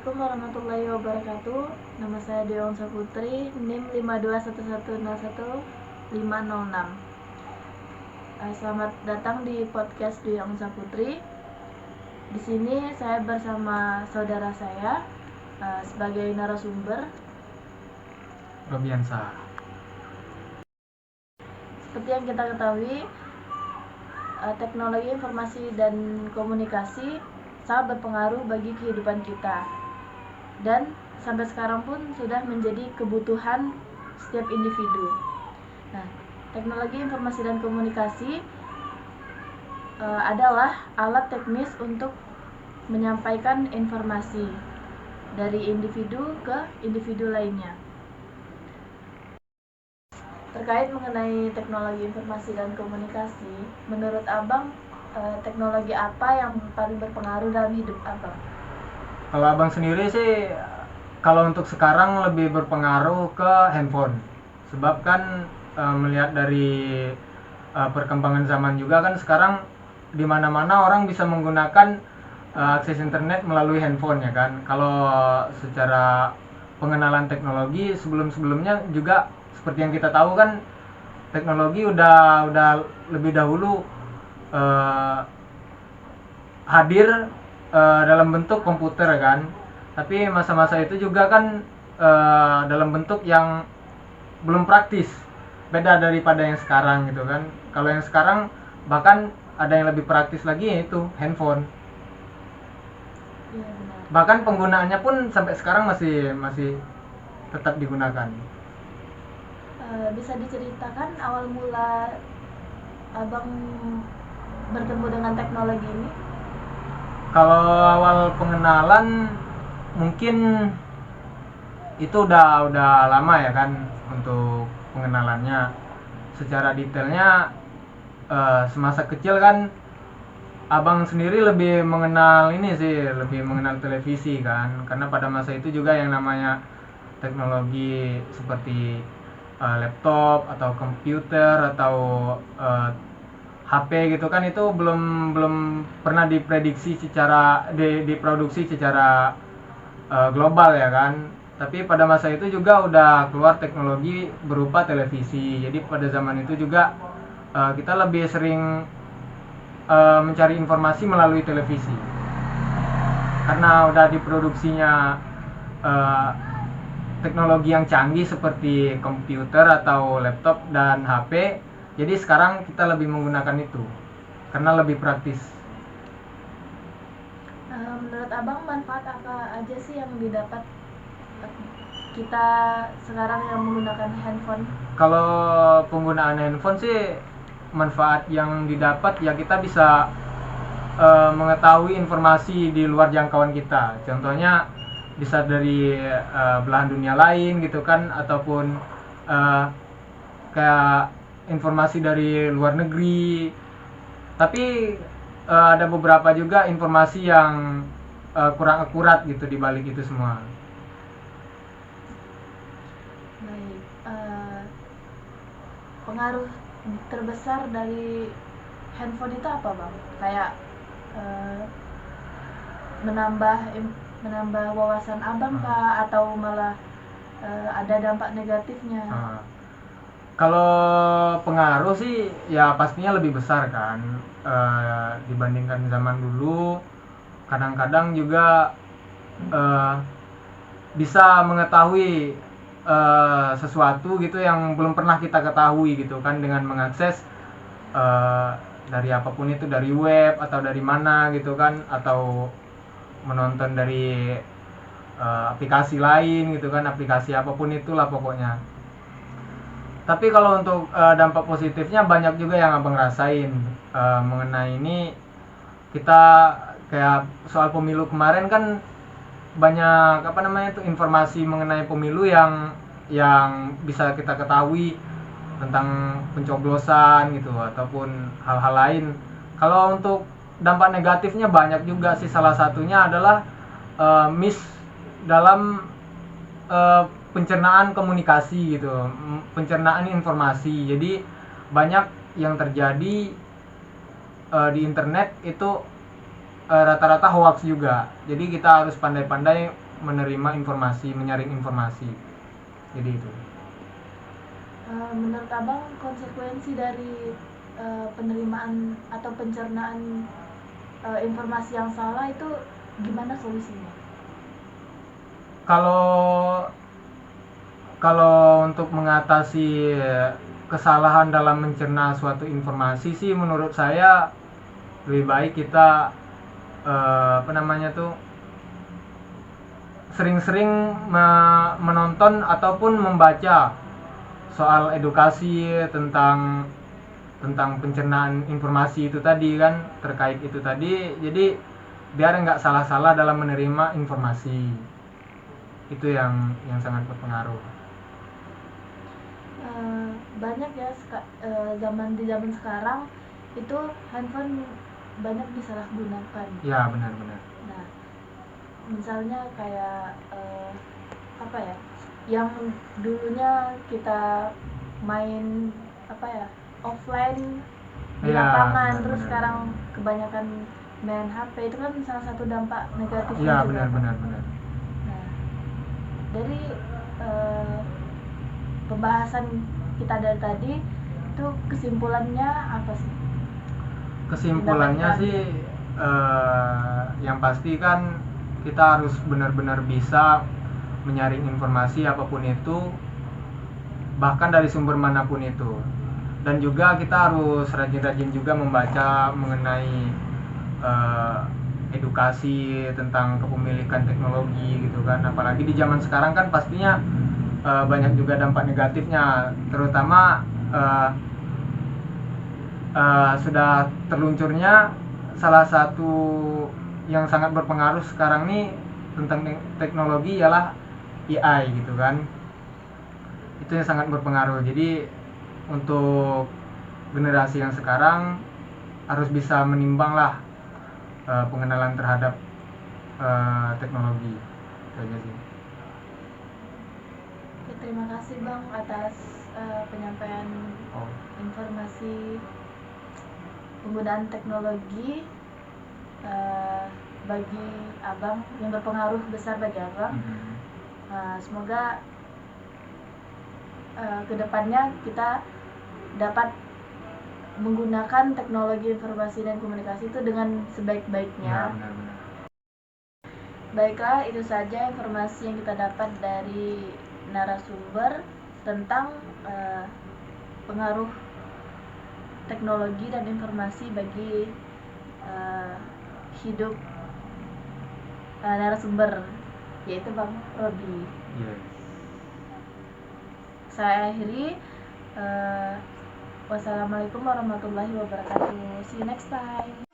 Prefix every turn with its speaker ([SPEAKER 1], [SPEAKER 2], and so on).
[SPEAKER 1] Assalamualaikum warahmatullahi wabarakatuh. Nama saya Deong Saputri, NIM 521111506. Selamat datang di podcast Deong Saputri. Di sini saya bersama saudara saya sebagai narasumber,
[SPEAKER 2] Robiansa.
[SPEAKER 1] Seperti yang kita ketahui, teknologi informasi dan komunikasi sangat berpengaruh bagi kehidupan kita, dan sampai sekarang pun sudah menjadi kebutuhan setiap individu. Nah, teknologi informasi dan komunikasi adalah alat teknis untuk menyampaikan informasi dari individu ke individu lainnya. Terkait mengenai teknologi informasi dan komunikasi, menurut Abang, teknologi apa yang paling berpengaruh dalam hidup Abang?
[SPEAKER 2] Kalau abang sendiri sih, kalau untuk sekarang lebih berpengaruh ke handphone. Sebab kan melihat dari perkembangan zaman juga kan sekarang di mana-mana orang bisa menggunakan akses internet melalui handphone ya kan. Kalau secara pengenalan teknologi sebelum-sebelumnya juga seperti yang kita tahu kan, teknologi udah lebih dahulu hadir dalam bentuk komputer kan. Tapi masa-masa itu juga kan dalam bentuk yang belum praktis, beda daripada yang sekarang gitu kan. Kalau yang sekarang bahkan ada yang lebih praktis lagi, yaitu handphone.
[SPEAKER 1] Iya, benar.
[SPEAKER 2] Bahkan penggunaannya pun sampai sekarang masih tetap digunakan.
[SPEAKER 1] Bisa diceritakan awal mula Abang bertemu dengan teknologi ini?
[SPEAKER 2] Kalau awal pengenalan mungkin itu udah lama ya kan untuk pengenalannya. Secara detailnya semasa kecil kan abang sendiri lebih mengenal ini sih, lebih mengenal televisi kan, karena pada masa itu juga yang namanya teknologi seperti laptop atau komputer atau HP gitu kan, itu belum pernah diproduksi secara global ya kan. Tapi pada masa itu juga udah keluar teknologi berupa televisi. Jadi pada zaman itu juga kita lebih sering mencari informasi melalui televisi, karena udah diproduksinya teknologi yang canggih seperti komputer atau laptop dan HP. Jadi sekarang kita lebih menggunakan itu karena lebih praktis.
[SPEAKER 1] Menurut Abang, manfaat apa aja sih yang didapat kita sekarang yang menggunakan handphone?
[SPEAKER 2] Kalau penggunaan handphone sih, manfaat yang didapat ya kita bisa mengetahui informasi di luar jangkauan kita. Contohnya bisa dari belahan dunia lain gitu kan, ataupun kayak informasi dari luar negeri. Tapi ada beberapa juga informasi yang kurang akurat gitu di balik itu semua.
[SPEAKER 1] Baik, pengaruh terbesar dari handphone itu apa Bang? Kayak menambah wawasan Abang kah, atau malah ada dampak negatifnya?
[SPEAKER 2] Kalau pengaruh sih ya pastinya lebih besar kan dibandingkan zaman dulu. Kadang-kadang juga bisa mengetahui sesuatu gitu yang belum pernah kita ketahui gitu kan, dengan mengakses dari apapun itu, dari web atau dari mana gitu kan, atau menonton dari aplikasi lain gitu kan, aplikasi apapun itulah pokoknya. Tapi kalau untuk dampak positifnya banyak juga yang abang rasain mengenai ini. Kita kayak soal pemilu kemarin kan banyak informasi mengenai pemilu yang bisa kita ketahui tentang pencoblosan gitu ataupun hal-hal lain. Kalau untuk dampak negatifnya banyak juga sih. Salah satunya adalah miss dalam pencernaan komunikasi gitu, pencernaan informasi. Jadi banyak yang terjadi di internet itu rata-rata hoax juga. Jadi kita harus pandai-pandai menerima informasi, menyaring informasi. Jadi itu.
[SPEAKER 1] Menurut abang konsekuensi dari penerimaan atau pencernaan informasi yang salah itu gimana solusinya?
[SPEAKER 2] Kalau untuk mengatasi kesalahan dalam mencerna suatu informasi sih, menurut saya lebih baik kita sering-sering menonton ataupun membaca soal edukasi tentang pencernaan informasi itu tadi kan, terkait itu tadi. Jadi biar nggak salah-salah dalam menerima informasi, itu yang sangat berpengaruh.
[SPEAKER 1] Banyak ya di zaman sekarang itu handphone banyak disalahgunakan.
[SPEAKER 2] Ya, benar-benar.
[SPEAKER 1] Nah, misalnya kayak apa ya, yang dulunya kita main offline di
[SPEAKER 2] Ya,
[SPEAKER 1] lapangan,
[SPEAKER 2] benar,
[SPEAKER 1] terus
[SPEAKER 2] benar.
[SPEAKER 1] sekarang kebanyakan main HP, itu kan salah satu dampak negatifnya
[SPEAKER 2] Ya,
[SPEAKER 1] juga.
[SPEAKER 2] benar.
[SPEAKER 1] Nah, dari pembahasan kita dari tadi itu kesimpulannya apa sih?
[SPEAKER 2] Kesimpulannya sih yang pasti kan kita harus benar-benar bisa menyaring informasi apapun itu, bahkan dari sumber manapun itu. Dan juga kita harus rajin-rajin juga membaca mengenai edukasi tentang kepemilikan teknologi gitu kan. Apalagi di zaman sekarang kan pastinya banyak juga dampak negatifnya, terutama sudah terluncurnya salah satu yang sangat berpengaruh sekarang nih tentang teknologi ialah AI gitu kan. Itu yang sangat berpengaruh. Jadi untuk generasi yang sekarang harus bisa menimbang lah pengenalan terhadap teknologi. Itu aja sih.
[SPEAKER 1] Oke, terima kasih Bang atas penyampaian informasi penggunaan teknologi bagi abang, yang berpengaruh besar bagi abang. Semoga kedepannya kita dapat menggunakan teknologi informasi dan komunikasi itu dengan sebaik-baiknya.
[SPEAKER 2] Ya, benar.
[SPEAKER 1] Baiklah, itu saja informasi yang kita dapat dari narasumber tentang pengaruh teknologi dan informasi bagi hidup narasumber, yaitu Bang Robi.
[SPEAKER 2] Yes.
[SPEAKER 1] Saya akhiri. Wassalamualaikum warahmatullahi wabarakatuh. See you next time.